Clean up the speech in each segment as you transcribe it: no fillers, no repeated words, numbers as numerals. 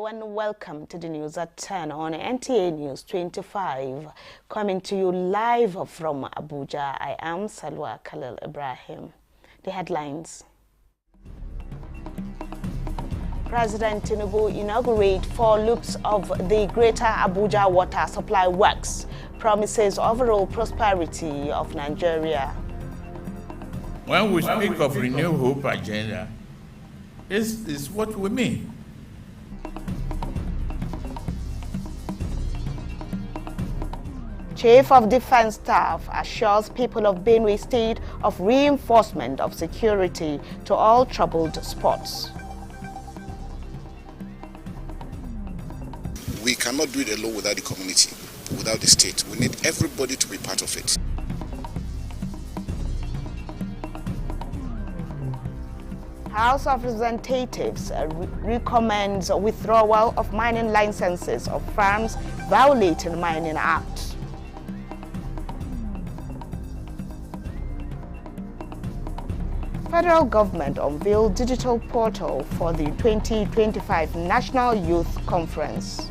Hello and welcome to the news at 10 on NTA News 25. Coming to you live from Abuja, I am Salwa Khalil Ibrahim. The headlines. President Tinubu inaugurates 4 loops of the Greater Abuja Water Supply Works, promises overall prosperity of Nigeria. When we speak of Renew Hope agenda, this is what we mean. Chief of Defense Staff assures people of Benue State of reinforcement of security to all troubled spots. We cannot do it alone without the community, without the state. We need everybody to be part of it. House of Representatives recommends withdrawal of mining licenses of farms violating Mining Act. Federal government unveiled digital portal for the 2025 National Youth Conference.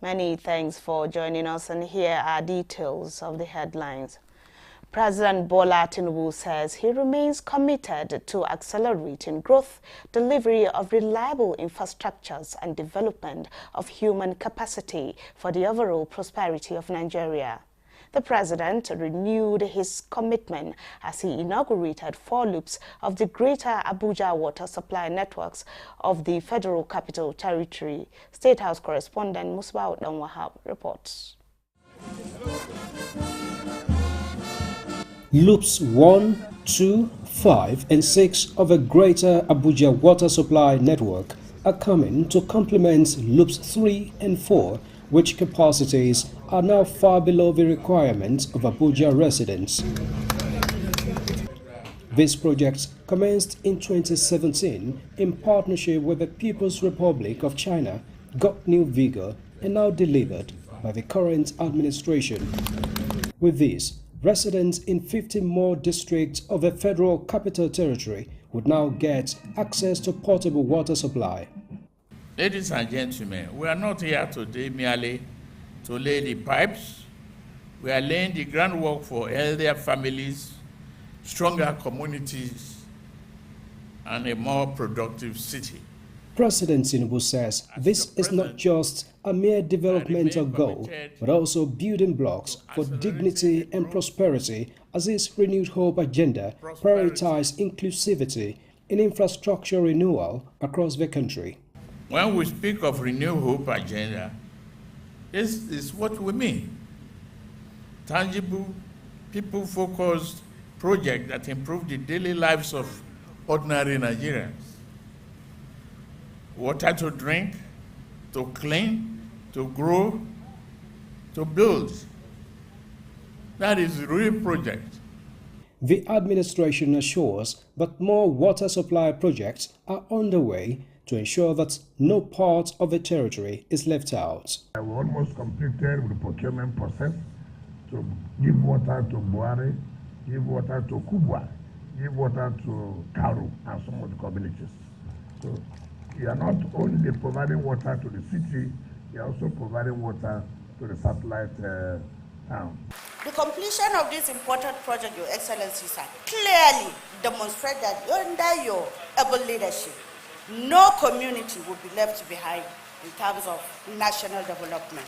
Many thanks for joining us, and here are details of the headlines. President Bola Tinubu says he remains committed to accelerating growth, delivery of reliable infrastructures, and development of human capacity for the overall prosperity of Nigeria. The president renewed his commitment as he inaugurated 4 loops of the Greater Abuja Water Supply Networks of the Federal Capital Territory. State House correspondent Musbah Wahab reports. Loops 1, 2, 5, and 6 of a Greater Abuja Water Supply Network are coming to complement Loops 3 and 4, which capacities are now far below the requirements of Abuja residents. These projects commenced in 2017 in partnership with the People's Republic of China, got new vigor, and now delivered by the current administration. With this, residents in 50 more districts of the Federal Capital Territory would now get access to potable water supply. Ladies and gentlemen, we are not here today merely to lay the pipes. We are laying the groundwork for healthier families, stronger communities, and a more productive city. President Tinubu says this is not just a mere developmental goal, but also building blocks for dignity and prosperity as his Renewed Hope agenda prioritizes inclusivity and infrastructure renewal across the country. When we speak of Renew Hope agenda, this is what we mean. Tangible, people-focused projects that improve the daily lives of ordinary Nigerians. Water to drink, to clean, to grow, to build. That is the real project. The administration assures that more water supply projects are underway to ensure that no part of the territory is left out. We almost completed with the procurement process to give water to Buhari, give water to Kubwa, give water to Karu and some of the communities. So we are not only providing water to the city, we are also providing water to the satellite town. The completion of this important project, Your Excellency, sir, clearly demonstrates that under your able leadership, no community will be left behind in terms of national development.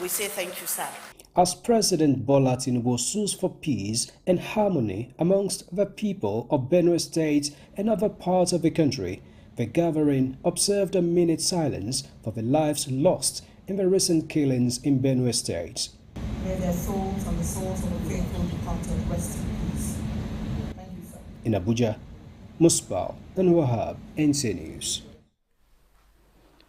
We say thank you, sir. As President Bola Tinubu sues for peace and harmony amongst the people of Benue State and other parts of the country, the gathering observed a minute silence for the lives lost in the recent killings in Benue State. May their souls and the souls of the faithful departed rest in peace. Thank you, sir. In Abuja, Musbah and Wahab, NTA News.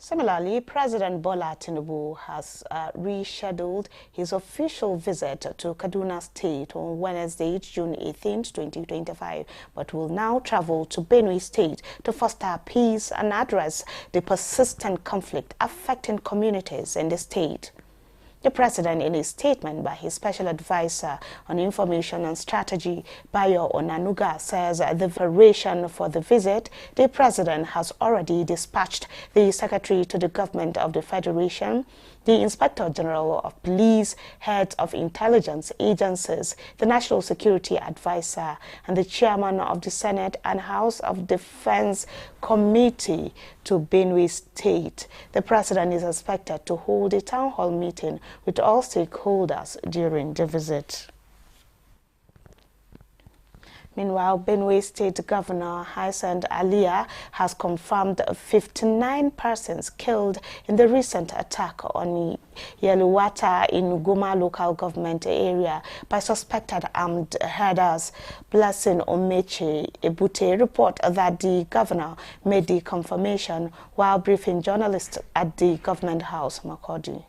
Similarly, President Bola Tinubu has rescheduled his official visit to Kaduna State on Wednesday, June 18, 2025, but will now travel to Benue State to foster peace and address the persistent conflict affecting communities in the state. The president, in a statement by his special advisor on information and strategy, Bayo Onanuga, says the preparation for the visit, the president has already dispatched the secretary to the government of the federation, the inspector general of police, heads of intelligence agencies, the national security advisor, and the chairman of the Senate and House of Defense Committee to Benue State. The president is expected to hold a town hall meeting with all stakeholders during the visit. Meanwhile, Benue State Governor Hyacinthe Alia has confirmed 59 persons killed in the recent attack on Yeluwata in Guma local government area by suspected armed herders. Blessing Omeche Ebute report that the governor made the confirmation while briefing journalists at the government house, Makurdi.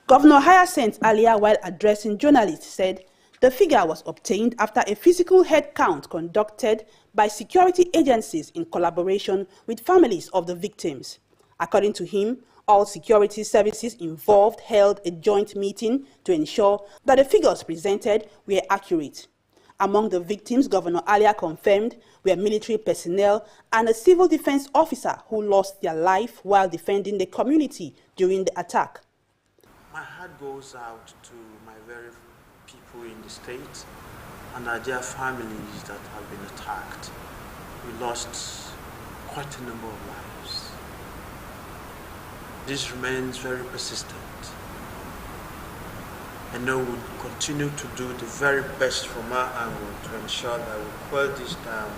Governor Hyacinthe Alia, while addressing journalists, said the figure was obtained after a physical head count conducted by security agencies in collaboration with families of the victims. According to him, all security services involved held a joint meeting to ensure that the figures presented were accurate. Among the victims, Governor Alia confirmed were military personnel and a civil defense officer who lost their life while defending the community during the attack. My heart goes out to my very people in the state and their families that have been attacked. We lost quite a number of lives. This remains very persistent. I know we'll continue to do the very best from our angle to ensure that we quell this down,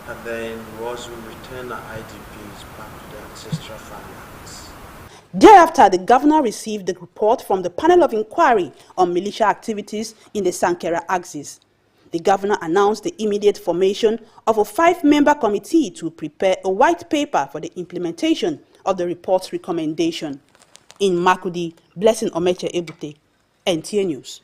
and then we also return our IDPs back to their ancestral farmlands. Thereafter, the governor received the report from the panel of inquiry on militia activities in the Sankera axis. The governor announced the immediate formation of a 5-member committee to prepare a white paper for the implementation of the report's recommendation. In Makurdi, Blessing Omeche Ebute, NTA News.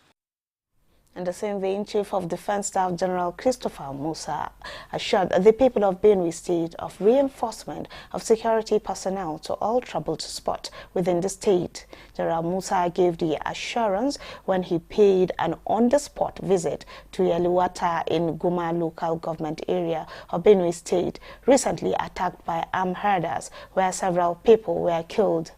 In the same vein, Chief of Defense Staff General Christopher Musa assured the people of Benue State of reinforcement of security personnel to all troubled spots within the state. General Musa gave the assurance when he paid an on-the-spot visit to Yeluwata in Guma local government area of Benue State, recently attacked by armed herders, where several people were killed.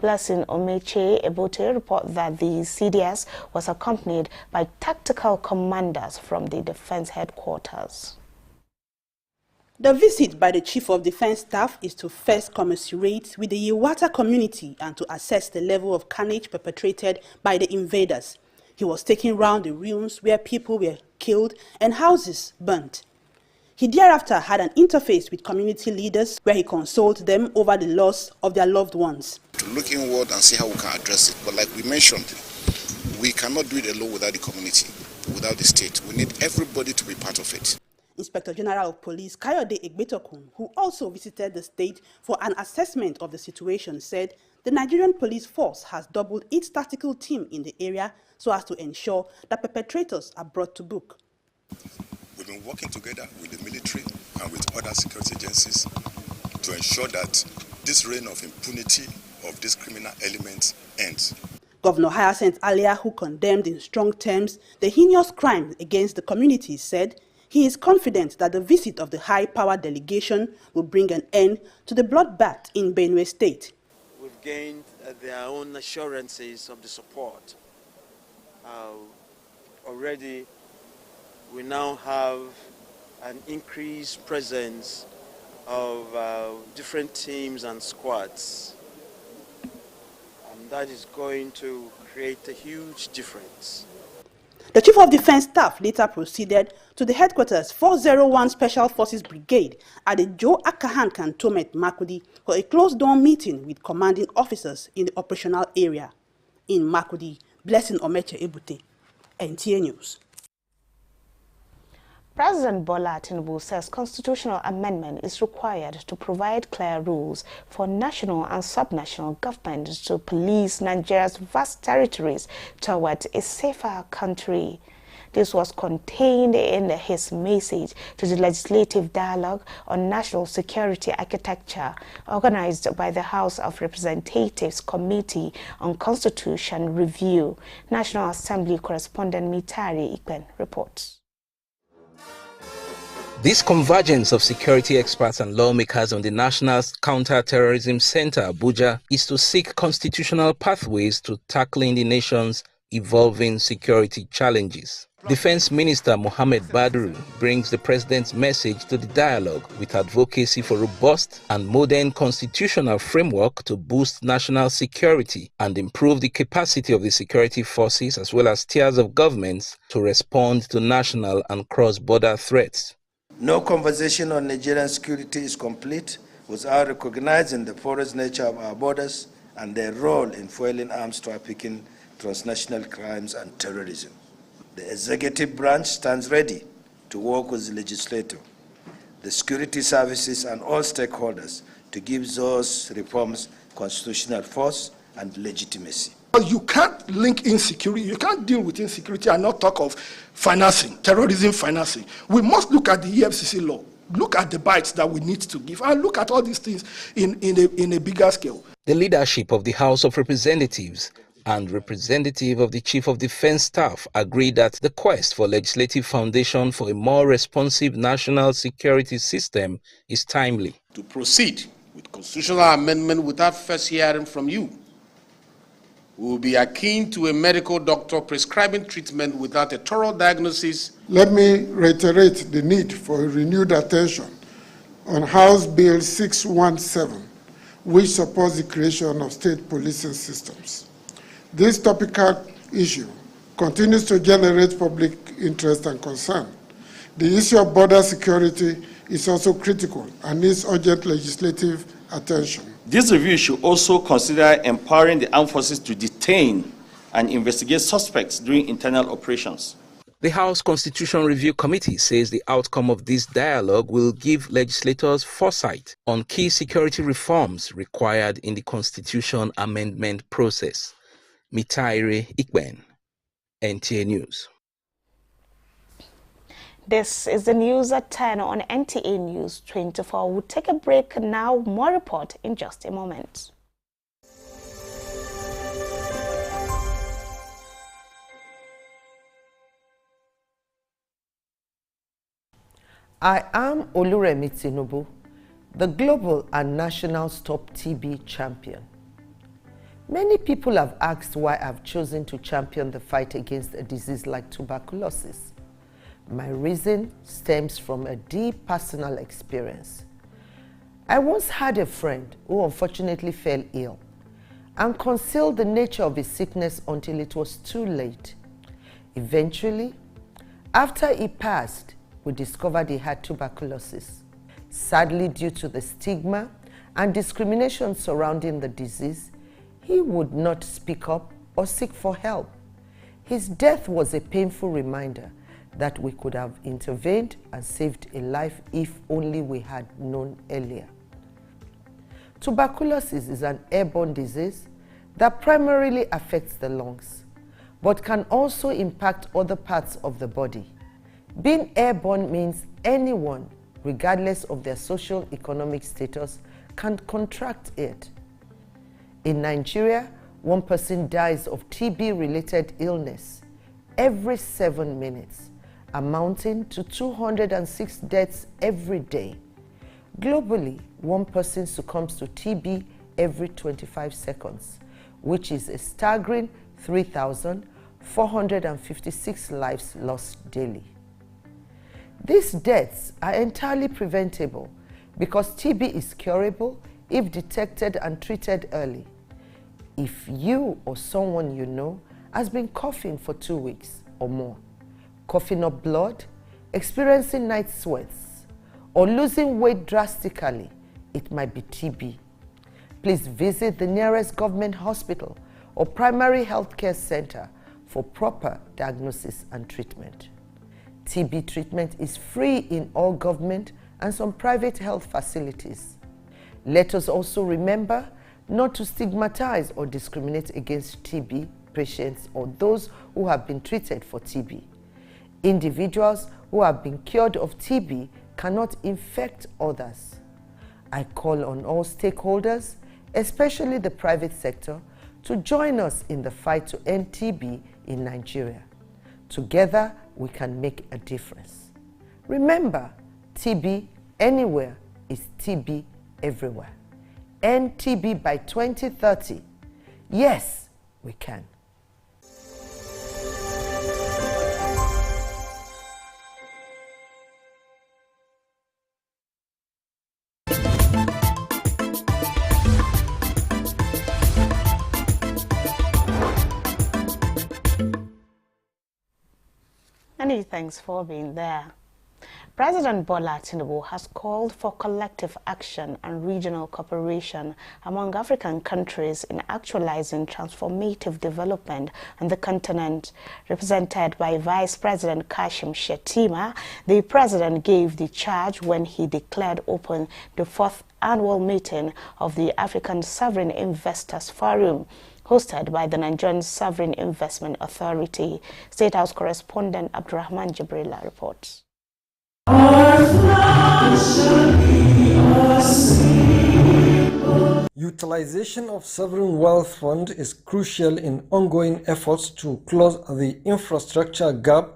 Blessing Omeche Ebute report that the CDS was accompanied by tactical commanders from the defense headquarters. The visit by the Chief of Defense Staff is to first commiserate with the Yewata community and to assess the level of carnage perpetrated by the invaders. He was taking round the ruins where people were killed and houses burnt. He thereafter had an interface with community leaders where he consoled them over the loss of their loved ones. To look inward and see how we can address it. But like we mentioned, we cannot do it alone without the community, without the state. We need everybody to be part of it. Inspector General of Police Kayode Egbetokun, who also visited the state for an assessment of the situation, said the Nigerian police force has doubled its tactical team in the area so as to ensure that perpetrators are brought to book. We've been working together with the military and with other security agencies to ensure that this reign of impunity of these criminal elements ends. Governor Hyacinthe Alia, who condemned in strong terms the heinous crimes against the community, said he is confident that the visit of the high-power delegation will bring an end to the bloodbath in Benue State. We've gained their own assurances of the support. Already, we now have an increased presence of different teams and squads. And that is going to create a huge difference. The Chief of Defense Staff later proceeded to the headquarters 401 Special Forces Brigade at the Joe Akahan Cantonment, Makurdi, for a closed-door meeting with commanding officers in the operational area. In Makurdi, Blessing Omeche Ebute, NTA News. President Bola Tinubu says constitutional amendment is required to provide clear rules for national and subnational governments to police Nigeria's vast territories towards a safer country. This was contained in his message to the Legislative Dialogue on National Security Architecture, organized by the House of Representatives Committee on Constitution Review. National Assembly correspondent Mitari Ikpen reports. This convergence of security experts and lawmakers on the National Counter-Terrorism Center, Abuja, is to seek constitutional pathways to tackling the nation's evolving security challenges. Defense Minister Mohammed Badru brings the president's message to the dialogue with advocacy for robust and modern constitutional framework to boost national security and improve the capacity of the security forces as well as tiers of governments to respond to national and cross-border threats. No conversation on Nigerian security is complete without recognizing the porous nature of our borders and their role in fueling arms trafficking, transnational crimes, and terrorism. The executive branch stands ready to work with the legislature, the security services, and all stakeholders to give those reforms constitutional force and legitimacy. You can't link insecurity, you can't deal with insecurity and not talk of financing, terrorism financing. We must look at the EFCC law, look at the bites that we need to give, and look at all these things in a bigger scale. The leadership of the House of Representatives and representative of the Chief of Defense Staff agreed that the quest for legislative foundation for a more responsive national security system is timely. To proceed with constitutional amendment without first hearing from you, we will be akin to a medical doctor prescribing treatment without a thorough diagnosis. Let me reiterate the need for renewed attention on House Bill 617, which supports the creation of state policing systems. This topical issue continues to generate public interest and concern. The issue of border security is also critical and needs urgent legislative attention. This review should also consider empowering the armed forces to detain and investigate suspects during internal operations. The House Constitution Review Committee says the outcome of this dialogue will give legislators foresight on key security reforms required in the Constitution amendment process. Mitaire Ikben, NTA News. This is the news at 10 on NTA News 24. We'll take a break now. More report in just a moment. I am Oluremi Tinubu, the global and national Stop TB champion. Many people have asked why I've chosen to champion the fight against a disease like tuberculosis. My reason stems from a deep personal experience. I once had a friend who unfortunately fell ill and concealed the nature of his sickness until it was too late. Eventually, after he passed, we discovered he had tuberculosis. Sadly, due to the stigma and discrimination surrounding the disease, he would not speak up or seek for help. His death was a painful reminder that we could have intervened and saved a life if only we had known earlier. Tuberculosis is an airborne disease that primarily affects the lungs, but can also impact other parts of the body. Being airborne means anyone, regardless of their social economic status, can contract it. In Nigeria, one person dies of TB-related illness every 7 minutes, amounting to 206 deaths every day. Globally, one person succumbs to TB every 25 seconds, which is a staggering 3,456 lives lost daily. These deaths are entirely preventable because TB is curable if detected and treated early. If you or someone you know has been coughing for 2 weeks or more, coughing up blood, experiencing night sweats, or losing weight drastically, it might be TB. Please visit the nearest government hospital or primary health care center for proper diagnosis and treatment. TB treatment is free in all government and some private health facilities. Let us also remember not to stigmatize or discriminate against TB patients or those who have been treated for TB. Individuals who have been cured of TB cannot infect others. I call on all stakeholders, especially the private sector, to join us in the fight to end TB in Nigeria. Together, we can make a difference. Remember, TB anywhere is TB everywhere. End TB by 2030. Yes, we can. Many thanks for being there. President Bola Tinubu has called for collective action and regional cooperation among African countries in actualizing transformative development on the continent. Represented by Vice President Kashim Shettima, the president gave the charge when he declared open the fourth annual meeting of the African Sovereign Investors Forum, hosted by the Nigerian Sovereign Investment Authority. State House correspondent Abdurrahman Jibrila reports. Utilization of sovereign wealth fund is crucial in ongoing efforts to close the infrastructure gap,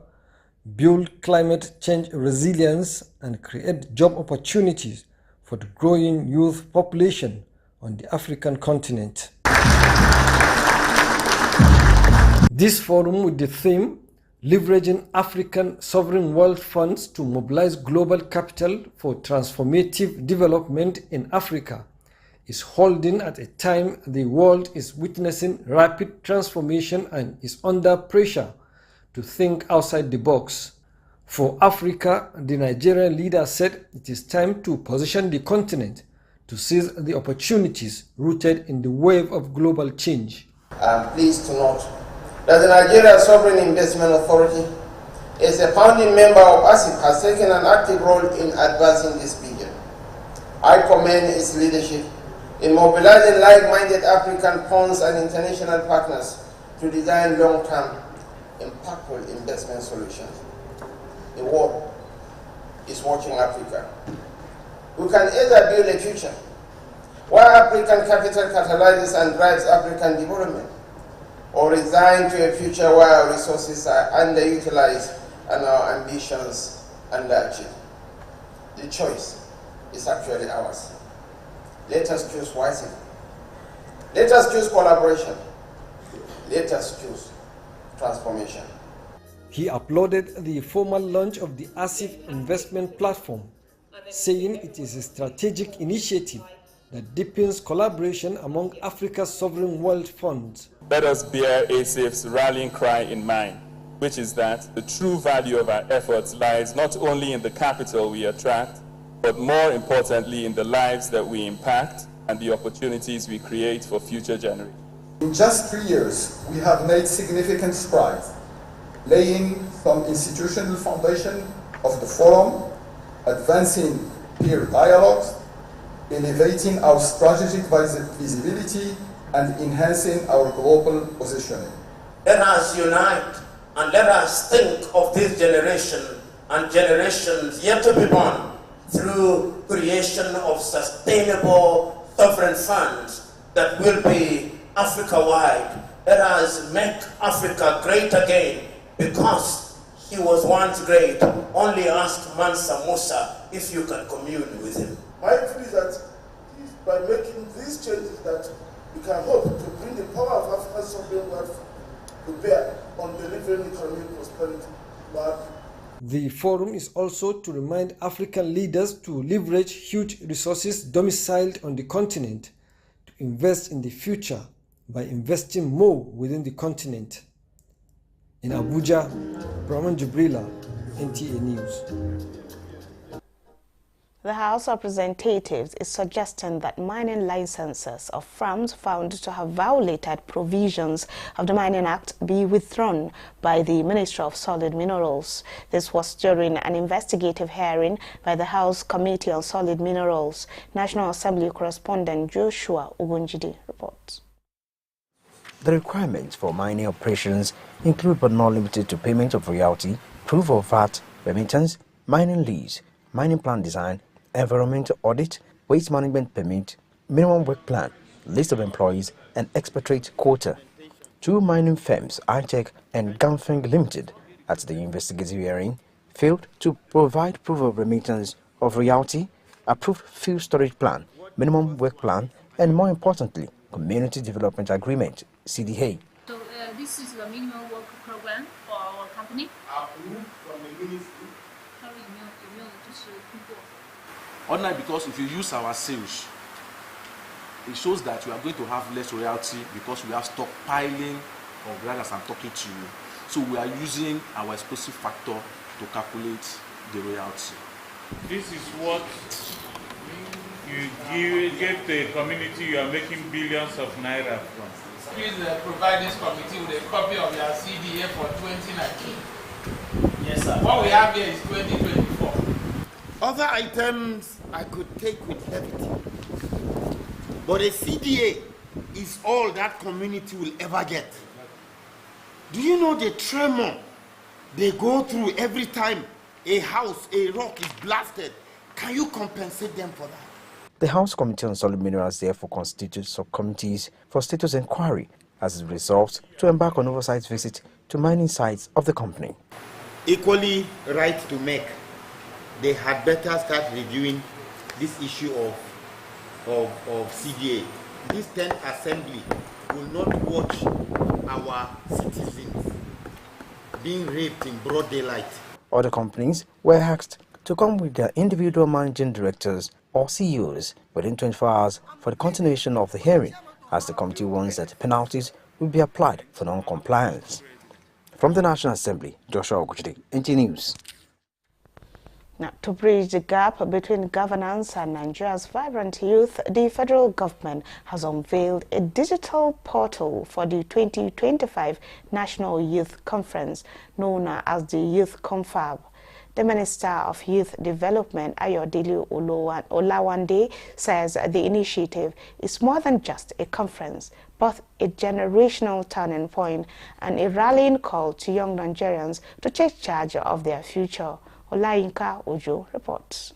build climate change resilience, and create job opportunities for the growing youth population on the African continent. This forum, with the theme Leveraging African Sovereign Wealth Funds to Mobilize Global Capital for Transformative Development in Africa, is holding at a time the world is witnessing rapid transformation and is under pressure to think outside the box. For Africa, the Nigerian leader said it is time to position the continent to seize the opportunities rooted in the wave of global change. I am pleased to note that the Nigeria Sovereign Investment Authority, as a founding member of ASIP, has taken an active role in advancing this vision. I commend its leadership in mobilizing like-minded African funds and international partners to design long-term, impactful investment solutions. The world is watching Africa. We can either build a future where African capital catalyzes and drives African development, or resign to a future where our resources are underutilized and our ambitions underachieved. The choice is actually ours. Let us choose wisely. Let us choose collaboration. Let us choose transformation. He uploaded the formal launch of the ASIF investment platform, saying it is a strategic initiative that deepens collaboration among Africa's sovereign wealth funds. Let us bear ASIF's rallying cry in mind, which is that the true value of our efforts lies not only in the capital we attract, but more importantly in the lives that we impact and the opportunities we create for future generations. In just 3 years, we have made significant strides, laying some institutional foundation of the forum, advancing peer dialogues, elevating our strategic visibility, and enhancing our global positioning. Let us unite and let us think of this generation and generations yet to be born through creation of sustainable sovereign funds that will be Africa-wide. Let us make Africa great again, because he was once great. Only ask Mansa Musa if you can commune with him. My view is that by making these changes that we can hope to bring the power of African sovereign wealth to bear on delivering economic prosperity. The forum is also to remind African leaders to leverage huge resources domiciled on the continent to invest in the future by investing more within the continent. In Abuja, Brahman Jibrila, NTA News. The House of Representatives is suggesting that mining licenses of firms found to have violated provisions of the Mining Act be withdrawn by the Ministry of Solid Minerals. This was during an investigative hearing by the House Committee on Solid Minerals. National Assembly correspondent Joshua Ogunjide reports. The requirements for mining operations include but not limited to payment of royalty, proof of VAT, remittance, mining lease, mining plan design, environmental audit, waste management permit, minimum work plan, list of employees, and expatriate quota. Two mining firms, iTech and Ganfeng Limited, at the investigative hearing, failed to provide proof of remittance of royalty, approved field storage plan, minimum work plan, and more importantly, Community Development Agreement, CDA. So this is the minimum work program for our company. Approved from the ministry. Ordinary, because if you use our sales, it shows that you are going to have less royalty because we have stockpiling of ground as I'm talking to you. So we are using our explosive factor to calculate the royalty. This is what you give the community you are making billions of naira from. Please provide this committee with a copy of your CDA for 2019. Yes, sir. What we have here is 2024. Other items I could take with levity, but a CDA is all that community will ever get. Do you know the tremor they go through every time a house, a rock is blasted? Can you compensate them for that? The House Committee on Solid Minerals therefore constitutes subcommittees for status inquiry as it resolves to embark on oversight visit to mining sites of the company. Equally right to make. They had better start reviewing this issue of CDA. This 10th assembly will not watch our citizens being raped in broad daylight. Other companies were asked to come with their individual managing directors or CEOs within 24 hours for the continuation of the hearing, as the committee warns that penalties will be applied for non-compliance. From the National Assembly, Joshua Ogunjide, NT News. Now, to bridge the gap between governance and Nigeria's vibrant youth, the federal government has unveiled a digital portal for the 2025 National Youth Conference, known as the Youth Confab. The Minister of Youth Development, Ayodele Olawande, says the initiative is more than just a conference, but a generational turning point and a rallying call to young Nigerians to take charge of their future. Olayinka Ojo reports.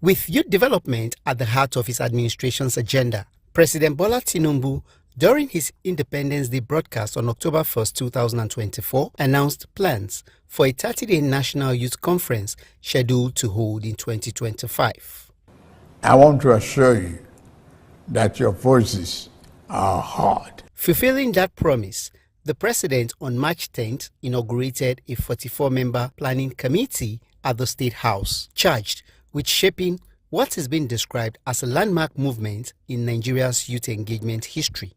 With youth development at the heart of his administration's agenda, President Bola Tinubu, during his Independence Day broadcast on October 1, 2024, announced plans for a 30-day National Youth Conference scheduled to hold in 2025. I want to assure you that your voices are heard. Fulfilling that promise, the President on March 10th inaugurated a 44-member planning committee at the State House, charged with shaping what has been described as a landmark movement in Nigeria's youth engagement history.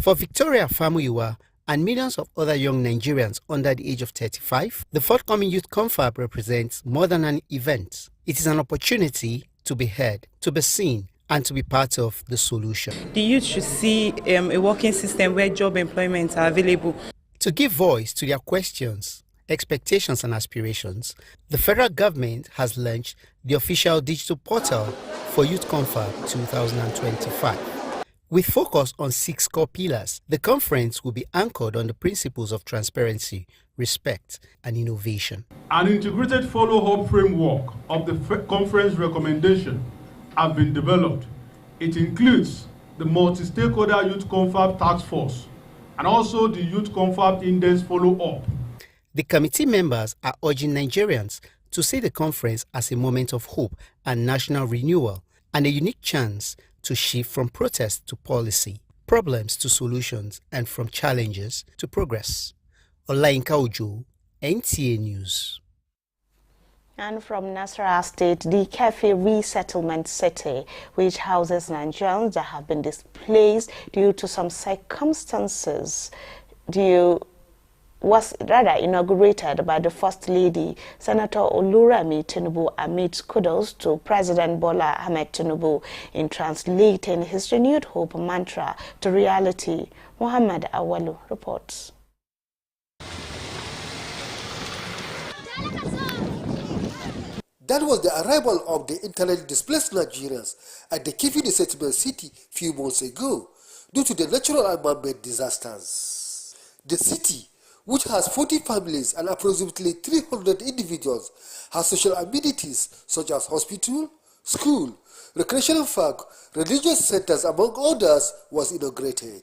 For Victoria Famuyiwa and millions of other young Nigerians under the age of 35, the forthcoming Youth Confab represents more than an event. It is an opportunity to be heard, to be seen, and to be part of the solution. The youth should see a working system where job employments are available. To give voice to their questions, expectations, and aspirations, the federal government has launched the official digital portal for Youth Confab 2025. With focus on 6 core pillars, the conference will be anchored on the principles of transparency, respect, and innovation. An integrated follow-up framework of the conference recommendation have been developed. It includes the multi-stakeholder Youth Confab Task Force and also the Youth Confab Index follow-up. The committee members are urging Nigerians to see the conference as a moment of hope and national renewal and a unique chance to shift from protest to policy, problems to solutions, and from challenges to progress. Olayinka Ojo, NTA News. And from Nasarawa State, the Kefi Resettlement City, which houses Nigerians that have been displaced due to some circumstances, was inaugurated by the First Lady, Senator Oluremi Tinubu, amid kudos to President Bola Ahmed Tinubu in translating his renewed hope mantra to reality. Muhammad Awalu reports. That was the arrival of the internally displaced Nigerians at the Keffi settlement city few months ago due to the natural and man-made disasters. The city, which has 40 families and approximately 300 individuals, has social amenities such as hospital, school, recreational park, religious centers, among others, was inaugurated.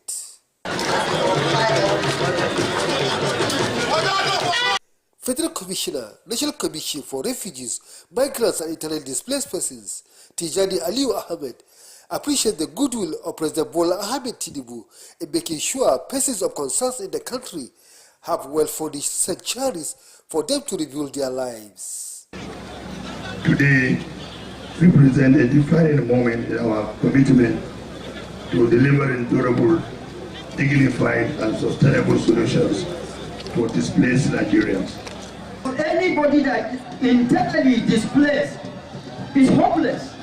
Federal Commissioner, National Commission for Refugees, Migrants and Internally Displaced Persons, Tijani Aliu Ahmed, appreciate the goodwill of President Bola Ahmed Tinubu in making sure persons of concern in the country have well-furnished sanctuaries for them to rebuild their lives. Today represents a defining moment in our commitment to delivering durable, dignified and sustainable solutions for displaced Nigerians. Anybody that is internally displaced is hopeless.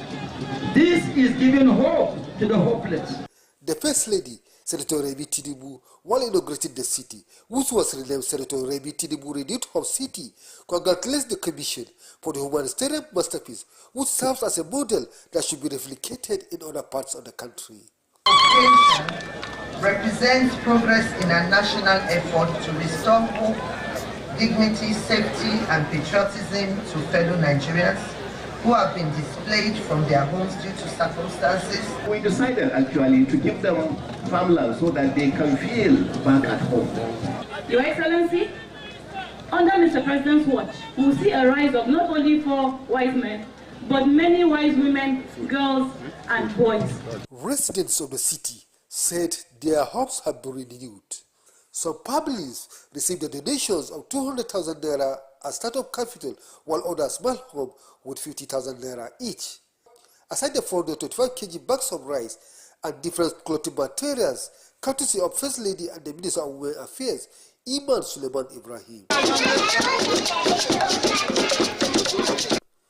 This is giving hope to the hopeless. The First Lady, Senator Remi Tinubu, while inaugurating the city, which was renamed Senator Remi Tinubu Renewed Hope City, congratulates the Commission for the humanitarian masterpiece, which serves as a model that should be replicated in other parts of the country. Represents progress in a national effort to restore hope, dignity, safety, and patriotism to fellow Nigerians who have been displaced from their homes due to circumstances. We decided actually to give them farmland so that they can feel back at home. Your Excellency, under Mr. President's watch, we will see a rise of not only 4 wise men, but many wise women, girls, and boys. Residents of the city said their hopes have been renewed. Some families received the donations of 200,000 naira as startup capital, while others small home with 50,000 naira each. Aside the 425 kg bags of rice and different clothing materials, courtesy of First Lady and the Minister of Women Affairs, Iman Suleiman Ibrahim.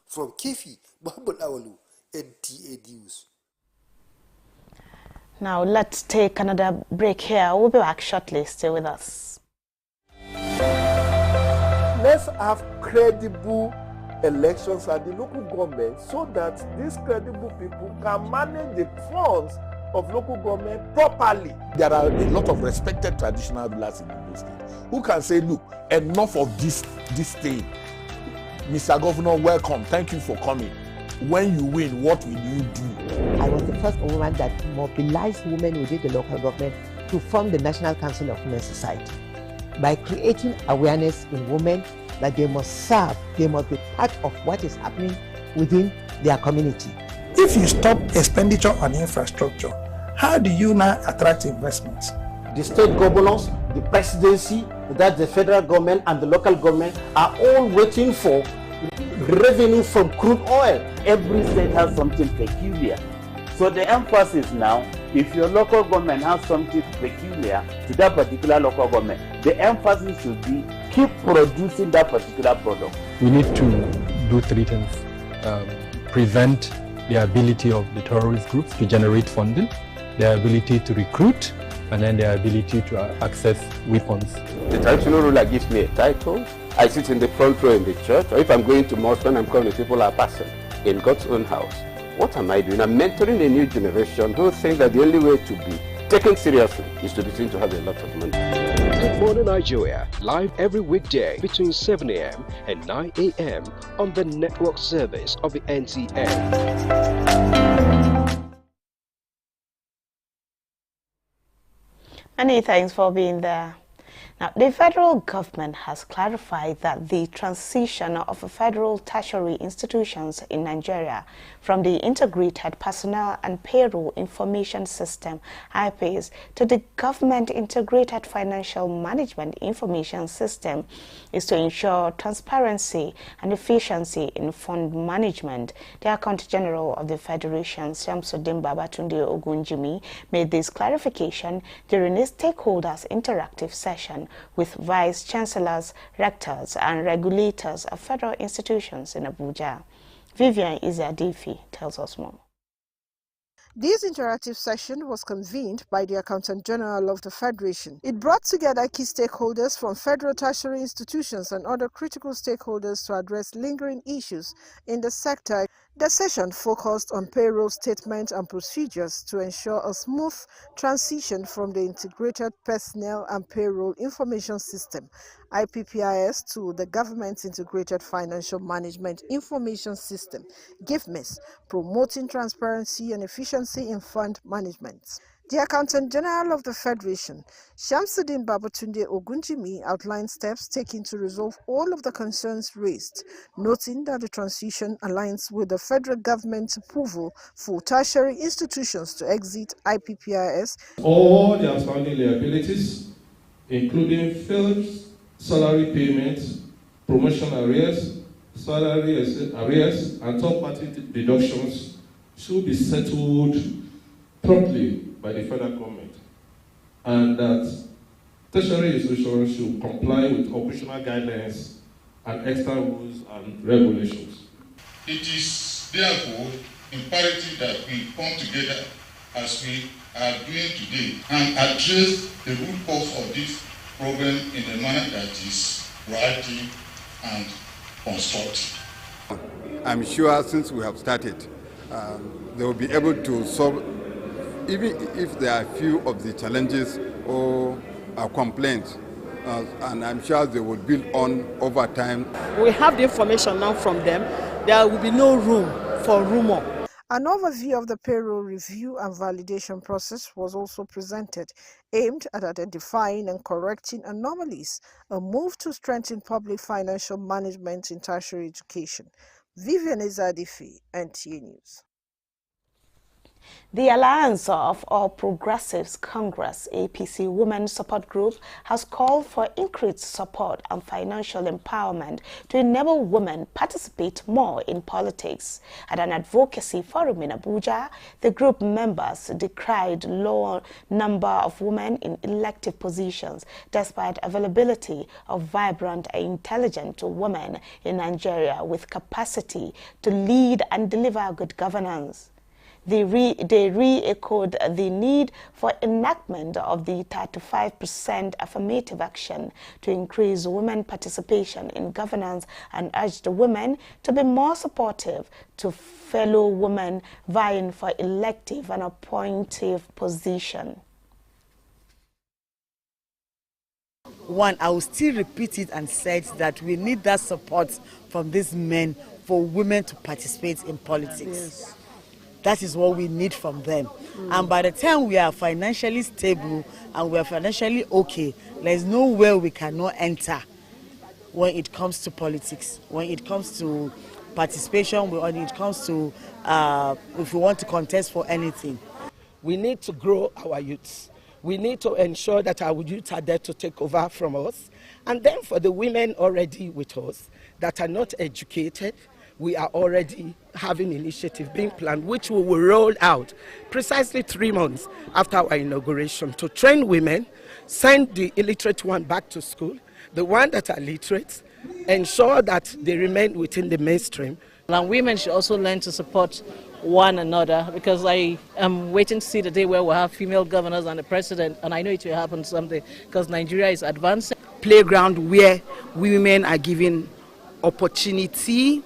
From Keffi, Muhammad Awalu, NTA News. Now let's take another break here. We'll be back shortly. Stay with us. Let's have credible elections at the local government so that these credible people can manage the funds of local government properly. There are a lot of respected traditional rulers in the state who can say, look, enough of this thing. Mr. Governor, welcome. Thank you for coming. When you win, what will you do? I was the first woman that mobilized women within the local government to form the National Council of Women Society by creating awareness in women that they must serve, they must be part of what is happening within their community. If you stop expenditure on infrastructure, how do you now attract investments? The state governors, the presidency, that the federal government and the local government are all waiting for revenue from crude oil. Every state has something peculiar. So the emphasis now, if your local government has something peculiar to that particular local government, the emphasis should be keep producing that particular product. We need to do 3 things. Prevent the ability of the terrorist groups to generate funding, their ability to recruit, and then their ability to access weapons. The traditional ruler gives me a title. I sit in the front row in the church, or if I'm going to mosque and I'm calling people are passing in God's own house. What am I doing? I'm mentoring a new generation who think that the only way to be taken seriously is to be seen to have a lot of money. Good Morning Nigeria, live every weekday between 7 a.m. and 9 a.m. on the network service of the NTA. Many thanks for being there. Now, the federal government has clarified that the transition of federal tertiary institutions in Nigeria from the Integrated Personnel and Payroll Information System, IPIS, to the Government Integrated Financial Management Information System is to ensure transparency and efficiency in fund management. The Accountant General of the Federation, Shamsuddin Babatunde Ogunjimi, made this clarification during a stakeholders interactive session with vice-chancellors, rectors and regulators of federal institutions in Abuja. Vivian Izadifi tells us more. This interactive session was convened by the Accountant General of the Federation. It brought together key stakeholders from federal tertiary institutions and other critical stakeholders to address lingering issues in the sector. The session focused on payroll statement and procedures to ensure a smooth transition from the Integrated Personnel and Payroll Information System, IPPIS, to the Government Integrated Financial Management Information System, GIFMIS, promoting transparency and efficiency in fund management. The Accountant General of the Federation, Shamsuddin Babatunde Ogunjimi, outlined steps taken to resolve all of the concerns raised, noting that the transition aligns with the federal government's approval for tertiary institutions to exit IPPIS. All the outstanding liabilities, including failed salary payments, promotion arrears, salary arrears, and third-party deductions, should be settled promptly by the federal government, and that tertiary institutions should comply with operational guidelines and external rules and regulations. It is therefore imperative that we come together as we are doing today and address the root cause of this problem in a manner that is proactive and constructive. I'm sure since we have started, they will be able to solve, even if there are few of the challenges or complaints, and I'm sure they will build on over time. We have the information now from them. There will be no room for rumor. An overview of the payroll review and validation process was also presented, aimed at identifying and correcting anomalies, a move to strengthen public financial management in tertiary education. Vivian Izadifi, NTA News. The Alliance of All Progressives Congress, APC Women Support Group, has called for increased support and financial empowerment to enable women participate more in politics. At an advocacy forum in Abuja, the group members decried low number of women in elective positions despite availability of vibrant and intelligent women in Nigeria with capacity to lead and deliver good governance. They re-echoed the need for enactment of the 35% affirmative action to increase women participation in governance and urged women to be more supportive to fellow women vying for elective and appointive position. One, I will still repeat it and say that we need that support from these men for women to participate in politics. Yes. That is what we need from them. And by the time we are financially stable and we are financially okay, there is nowhere we cannot enter when it comes to politics, when it comes to participation, when it comes to if we want to contest for anything. We need to grow our youths. We need to ensure that our youths are there to take over from us. And then for the women already with us that are not educated, we are already having initiative being planned, which we will roll out precisely 3 months after our inauguration to train women, send the illiterate one back to school, the one that are literate, ensure that they remain within the mainstream. And women should also learn to support one another, because I am waiting to see the day where we'll have female governors and a president, and I know it will happen someday because Nigeria is advancing. Playground where women are given opportunity,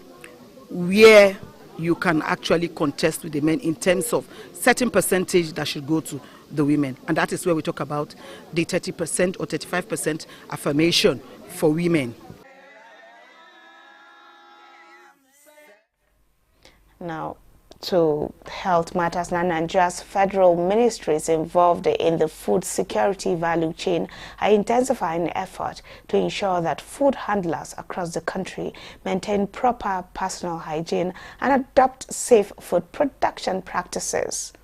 where you can actually contest with the men in terms of certain percentage that should go to the women. And that is where we talk about the 30% or 35% affirmation for women. Now, to health matters, now Nigeria's federal ministries involved in the food security value chain are intensifying effort to ensure that food handlers across the country maintain proper personal hygiene and adopt safe food production practices.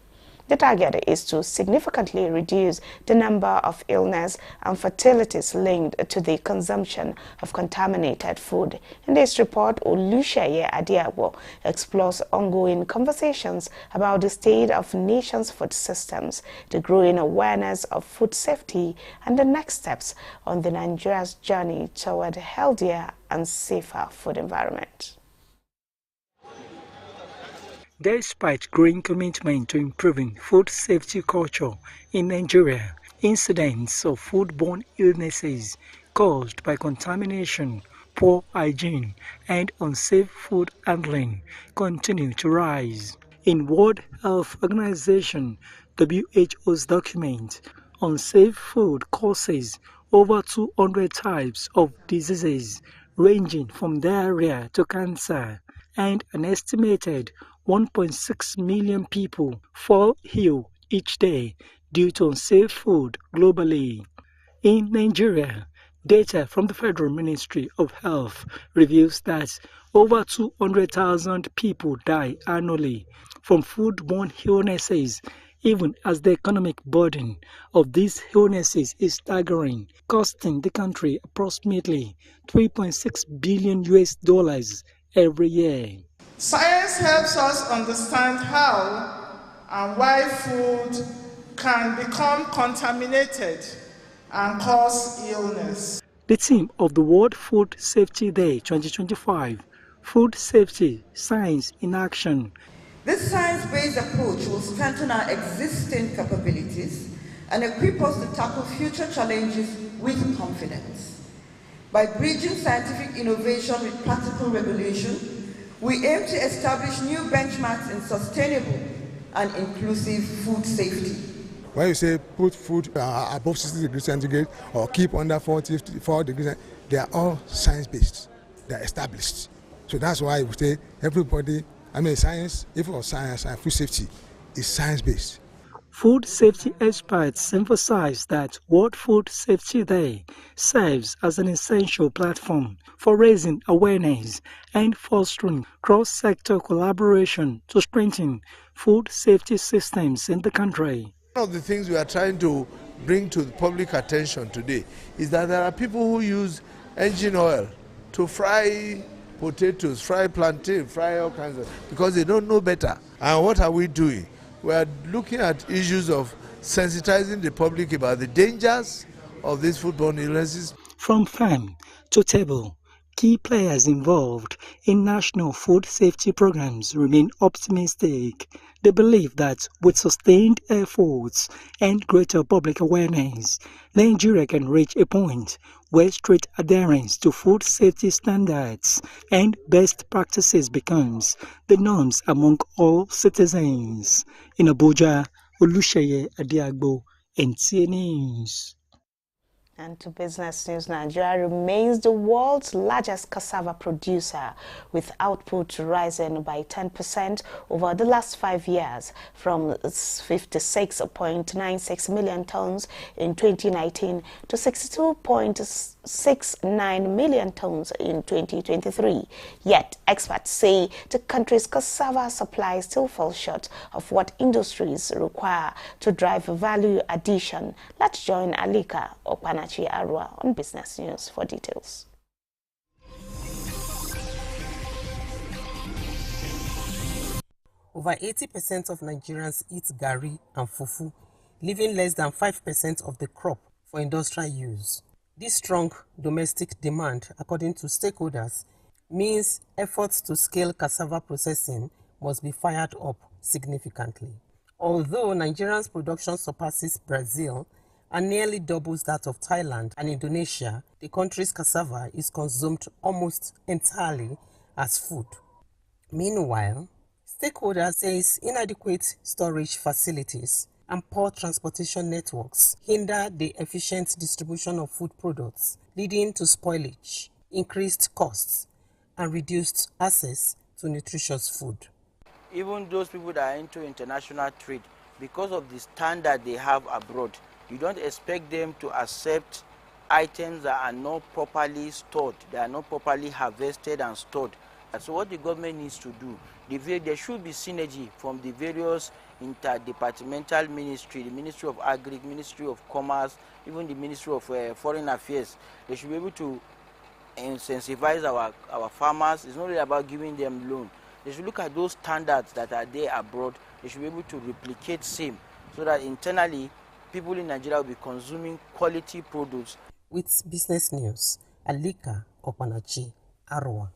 The target is to significantly reduce the number of illness and fatalities linked to the consumption of contaminated food. In this report, Oluseyi Adiagbo explores ongoing conversations about the state of nation's food systems, the growing awareness of food safety, and the next steps on the Nigeria's journey toward a healthier and safer food environment. Despite growing commitment to improving food safety culture in Nigeria, incidents of foodborne illnesses caused by contamination, poor hygiene, and unsafe food handling continue to rise. In World Health Organization (WHO's) document, unsafe food causes over 200 types of diseases ranging from diarrhea to cancer, and an estimated 1.6 million people fall ill each day due to unsafe food globally. In Nigeria, data from the Federal Ministry of Health reveals that over 200,000 people die annually from foodborne illnesses, even as the economic burden of these illnesses is staggering, costing the country approximately $3.6 billion every year. Science helps us understand how and why food can become contaminated and cause illness. The theme of the World Food Safety Day 2025, Food Safety, Science in Action. This science-based approach will strengthen our existing capabilities and equip us to tackle future challenges with confidence. By bridging scientific innovation with practical regulation, we aim to establish new benchmarks in sustainable and inclusive food safety. When you say put food above 60 degrees centigrade or keep under 44 degrees, they are all science-based. They are established. So that's why we say everybody, science, even for science and food safety, is science-based. Food safety experts emphasize that World Food Safety Day serves as an essential platform for raising awareness and fostering cross-sector collaboration to strengthen food safety systems in the country. One of the things we are trying to bring to the public attention today is that there are people who use engine oil to fry potatoes, fry plantain, fry all kinds of, because they don't know better. And what are we doing? We are looking at issues of sensitizing the public about the dangers of these foodborne illnesses. From farm to table, key players involved in national food safety programs remain optimistic. They believe that with sustained efforts and greater public awareness, Nigeria can reach a point where strict adherence to food safety standards and best practices becomes the norms among all citizens. In Abuja, Oluseyi Adiagbo, NTA News. And to business news, Nigeria remains the world's largest cassava producer, with output rising by 10% over the last 5 years, from 56.96 million tons in 2019 to 62.69 million tons in 2023. Yet, experts say the country's cassava supply still falls short of what industries require to drive value addition. Let's join Alika Okpanachi Arwa on Business News for details. Over 80% of Nigerians eat gari and fufu, leaving less than 5% of the crop for industrial use. This strong domestic demand, according to stakeholders, means efforts to scale cassava processing must be fired up significantly. Although Nigeria's production surpasses Brazil and nearly doubles that of Thailand and Indonesia, the country's cassava is consumed almost entirely as food. Meanwhile, stakeholders say inadequate storage facilities and poor transportation networks hinder the efficient distribution of food products, leading to spoilage, increased costs, and reduced access to nutritious food. Even those people that are into international trade, because of the standard they have abroad, you don't expect them to accept items that are not properly stored, they are not properly harvested and stored. So what the government needs to do, there should be synergy from the various interdepartmental ministry, the Ministry of Agri, Ministry of Commerce, even the Ministry of Foreign Affairs. They should be able to incentivize our farmers. It's not really about giving them loan. They should look at those standards that are there abroad. They should be able to replicate same, so that internally people in Nigeria will be consuming quality products. With business news, Alika Opanachi, Arua.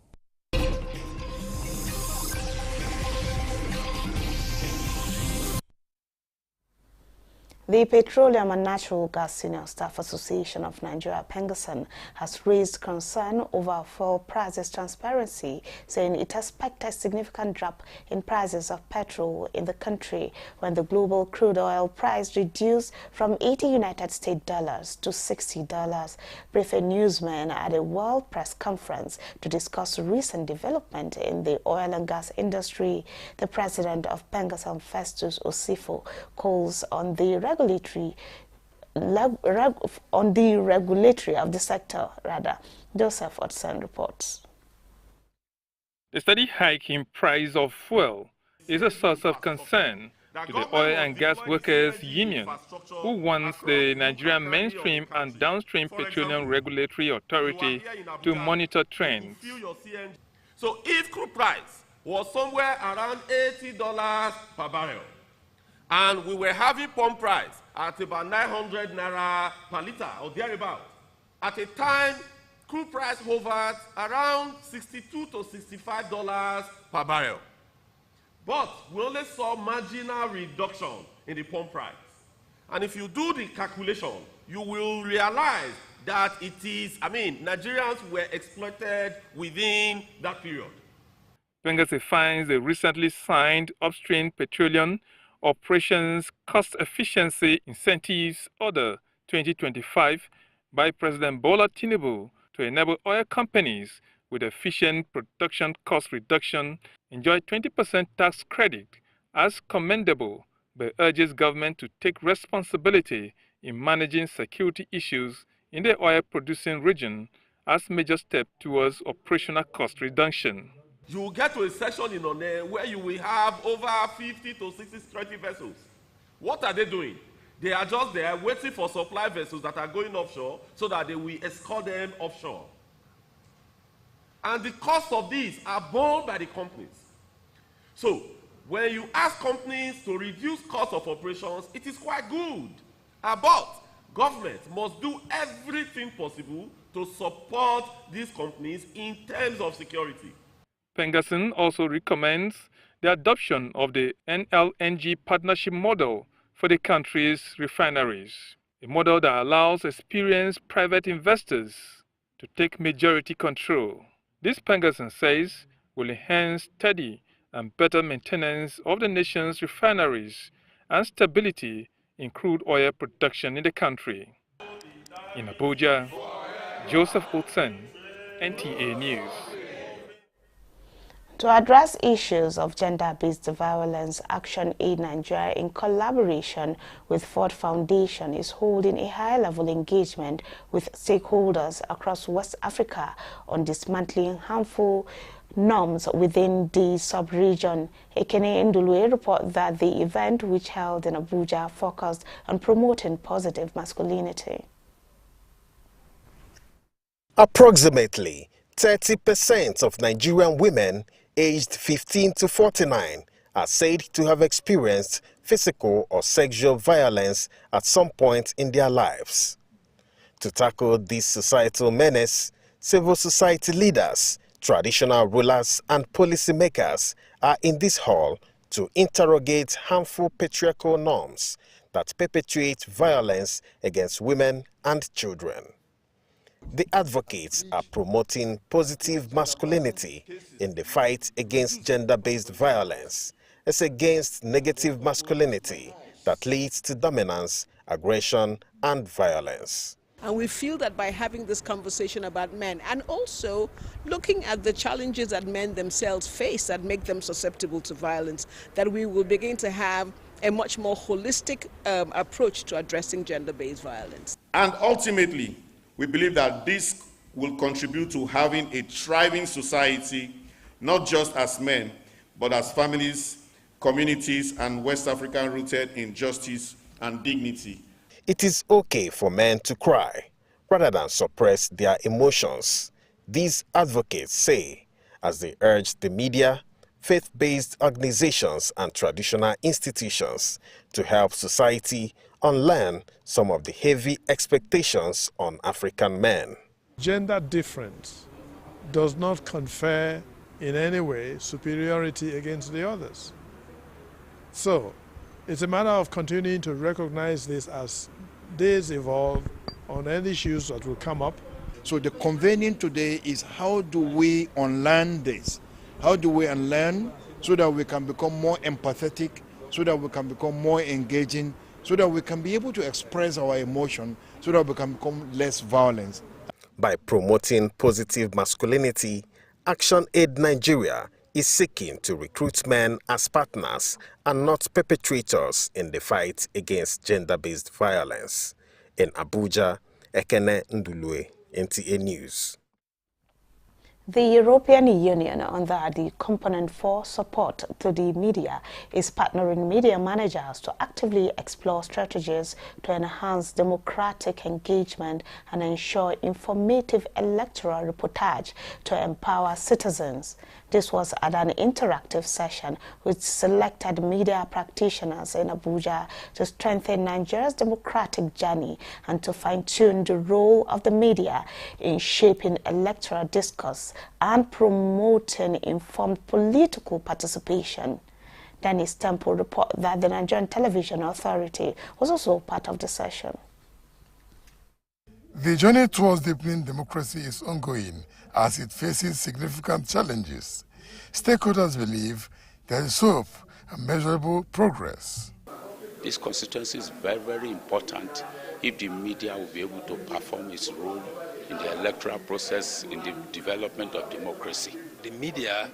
The Petroleum and Natural Gas Senior Staff Association of Nigeria, PENGASSAN, has raised concern over fuel prices transparency, saying it expects a significant drop in prices of petrol in the country when the global crude oil price reduced from $80 to $60. Briefing newsmen at a World Press Conference to discuss recent development in the oil and gas industry, the president of PENGASSAN, Festus Osifo, calls on the regulatory of the sector, rather. Joseph Watson reports. The steady hike in price of fuel is a source of concern to the Oil and Gas Workers Union, who wants the Nigerian Mainstream and Downstream Petroleum Regulatory Authority to monitor trends. So if crude price was somewhere around $80 per barrel, and we were having pump price at about 900 naira per liter or thereabout, at a time crude price hovered around $62 to $65 per barrel. But we only saw marginal reduction in the pump price. And if you do the calculation, you will realize that Nigerians were exploited within that period. PENGASSAN finds the recently signed Upstream Petroleum Operations Cost Efficiency Incentives Order 2025 by President Bola Tinubu to enable oil companies with efficient production cost reduction enjoy 20% tax credit as commendable, but urges government to take responsibility in managing security issues in the oil-producing region as major step towards operational cost reduction. You will get to a section in Onne where you will have over 50 to 60 security vessels. What are they doing? They are just there waiting for supply vessels that are going offshore so that they will escort them offshore. And the cost of these are borne by the companies. So, when you ask companies to reduce cost of operations, it is quite good. But government must do everything possible to support these companies in terms of security. PENGASSAN also recommends the adoption of the NLNG partnership model for the country's refineries, a model that allows experienced private investors to take majority control. This, PENGASSAN says, will enhance steady and better maintenance of the nation's refineries and stability in crude oil production in the country. In Abuja, Joseph Otsen, NTA News. To address issues of gender-based violence, Action Aid Nigeria, in collaboration with Ford Foundation, is holding a high-level engagement with stakeholders across West Africa on dismantling harmful norms within the sub-region. Ekene Ndulwe reports that the event, which held in Abuja, focused on promoting positive masculinity. Approximately 30% of Nigerian women aged 15 to 49 are said to have experienced physical or sexual violence at some point in their lives. To tackle this societal menace, civil society leaders, traditional rulers and policymakers are in this hall to interrogate harmful patriarchal norms that perpetuate violence against women and children. The advocates are promoting positive masculinity in the fight against gender-based violence as against negative masculinity that leads to dominance, aggression, and violence. And we feel that by having this conversation about men and also looking at the challenges that men themselves face that make them susceptible to violence, that we will begin to have a much more holistic approach to addressing gender-based violence. And ultimately, we believe that this will contribute to having a thriving society, not just as men, but as families, communities and West African rooted in justice and dignity. It is okay for men to cry rather than suppress their emotions, these advocates say, as they urge the media, faith-based organizations and traditional institutions to help society unlearn some of the heavy expectations on African men. Gender difference does not confer in any way superiority against the others. So it's a matter of continuing to recognize this as days evolve on any issues that will come up. So the convening today is how do we unlearn this? How do we unlearn so that we can become more empathetic, so that we can become more engaging, so that we can be able to express our emotion, so that we can become less violent. By promoting positive masculinity, Action Aid Nigeria is seeking to recruit men as partners and not perpetrators in the fight against gender-based violence. In Abuja, Ekene Ndulue, NTA News. The European Union, under the Component for Support to the Media, is partnering media managers to actively explore strategies to enhance democratic engagement and ensure informative electoral reportage to empower citizens. This was at an interactive session with selected media practitioners in Abuja to strengthen Nigeria's democratic journey and to fine-tune the role of the media in shaping electoral discourse and promoting informed political participation. Dennis Temple reported that the Nigerian Television Authority was also part of the session. The journey towards deepening democracy is ongoing as it faces significant challenges. Stakeholders believe there is hope and measurable progress. This constituency is very, very important if the media will be able to perform its role in the electoral process, in the development of democracy. The media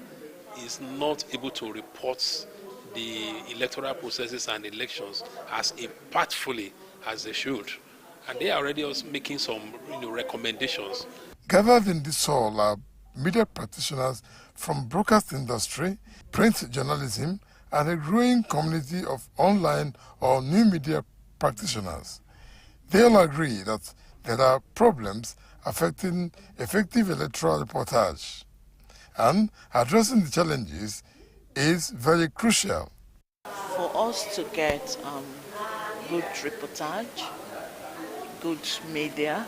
is not able to report the electoral processes and elections as impactfully as they should. And they are already also making some recommendations. Gathered in this hall are media practitioners from broadcast industry, print journalism, and a growing community of online or new media practitioners. They all agree that there are problems affecting effective electoral reportage, and addressing the challenges is very crucial. For us to get good reportage, good media,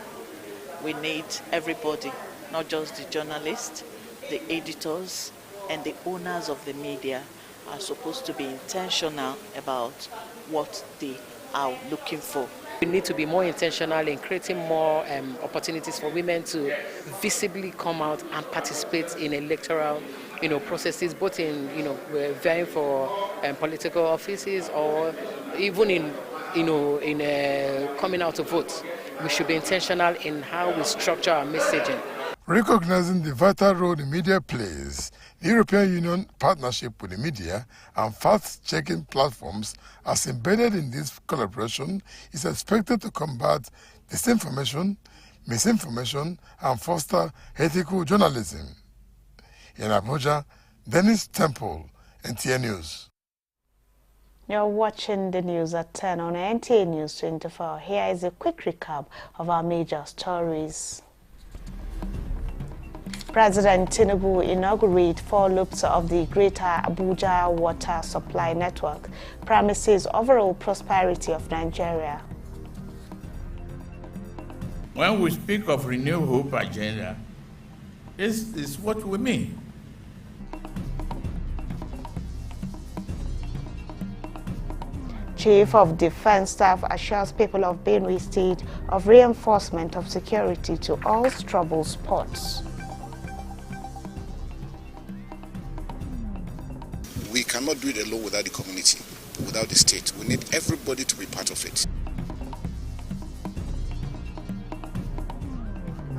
we need everybody, not just the journalists, the editors, and the owners of the media are supposed to be intentional about what they are looking for. We need to be more intentional in creating more opportunities for women to visibly come out and participate in electoral, processes, both in, vying for political offices or even in, coming out to vote. We should be intentional in how we structure our messaging. Recognizing the vital role the media plays, the European Union partnership with the media and fact-checking platforms as embedded in this collaboration is expected to combat disinformation, misinformation, and foster ethical journalism. In Abuja, Dennis Temple, NTA News. You're watching the news at 10 on NTA News 24. Here is a quick recap of our major stories. President Tinubu inaugurated 4 loops of the Greater Abuja Water Supply Network, promises overall prosperity of Nigeria. When we speak of Renew Hope agenda, this is what we mean. Chief of Defense Staff assures people of Benue State of reinforcement of security to all troubled spots. We cannot do it alone without the community, without the state. We need everybody to be part of it.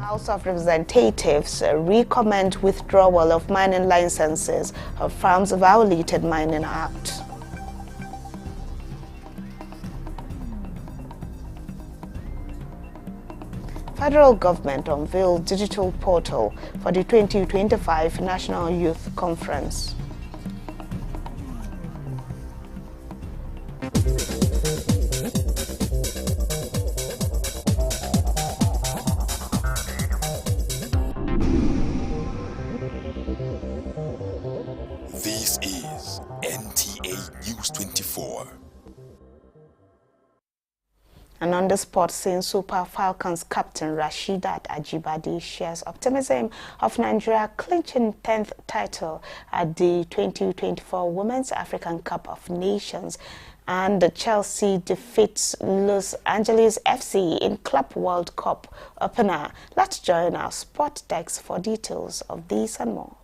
House of Representatives recommend withdrawal of mining licenses of farms violated Mining Act. Federal government unveiled digital portal for the 2025 National Youth Conference. Lagos 24. And on the sports scene, Super Falcons captain Rasheedat Ajibade shares optimism of Nigeria clinching 10th title at the 2024 Women's African Cup of Nations. And Chelsea defeats Los Angeles FC in Club World Cup opener. Let's join our sport desk for details of these and more.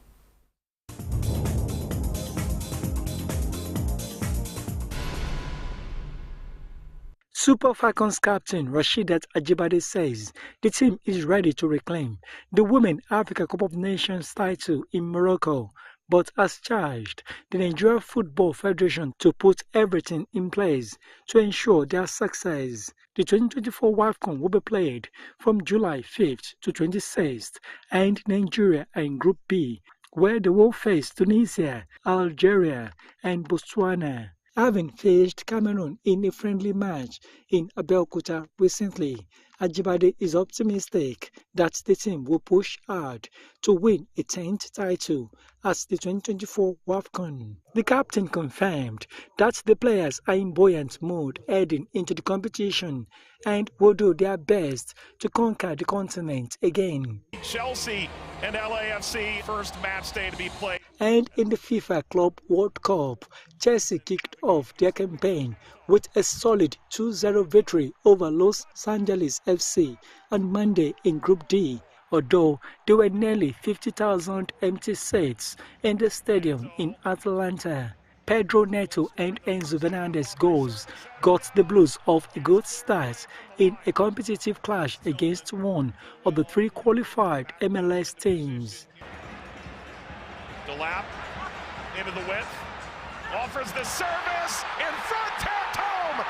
Super Falcons captain Rasheedat Ajibade says the team is ready to reclaim the Women's Africa Cup of Nations title in Morocco, but has charged the Nigeria Football Federation to put everything in place to ensure their success. The 2024 WAFCON will be played from July 5th to 26th, and Nigeria are in Group B, where they will face Tunisia, Algeria, and Botswana. Having faced Cameroon in a friendly match in Abeokuta recently, Ajibade is optimistic that the team will push hard to win a 10th title at the 2024 WAFCON. The captain confirmed that the players are in buoyant mood heading into the competition and will do their best to conquer the continent again. Chelsea and LAFC first match day to be played. And in the FIFA Club World Cup, Chelsea kicked off their campaign with a solid 2-0 victory over Los Angeles FC on Monday in Group D, although there were nearly 50,000 empty seats in the stadium in Atlanta. Pedro Neto and Enzo Fernandez goals got the Blues off a good start in a competitive clash against one of the three qualified MLS teams. Delap into the width, offers the service, in front, tapped home!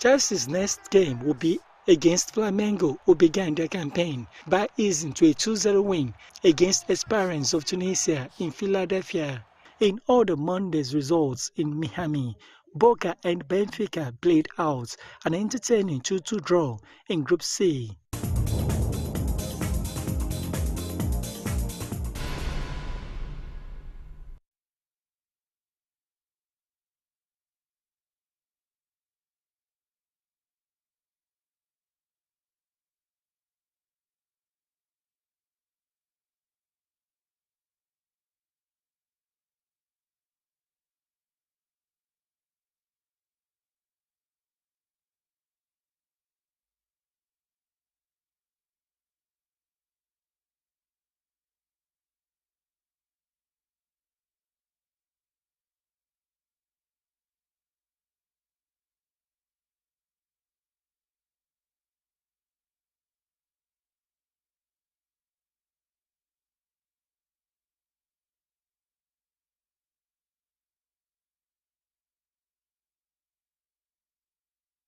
Chelsea's next game will be against Flamengo, who began their campaign by easing to a 2-0 win against Esperance of Tunisia in Philadelphia. In other Monday's results in Miami, Boca and Benfica played out an entertaining 2-2 draw in Group C.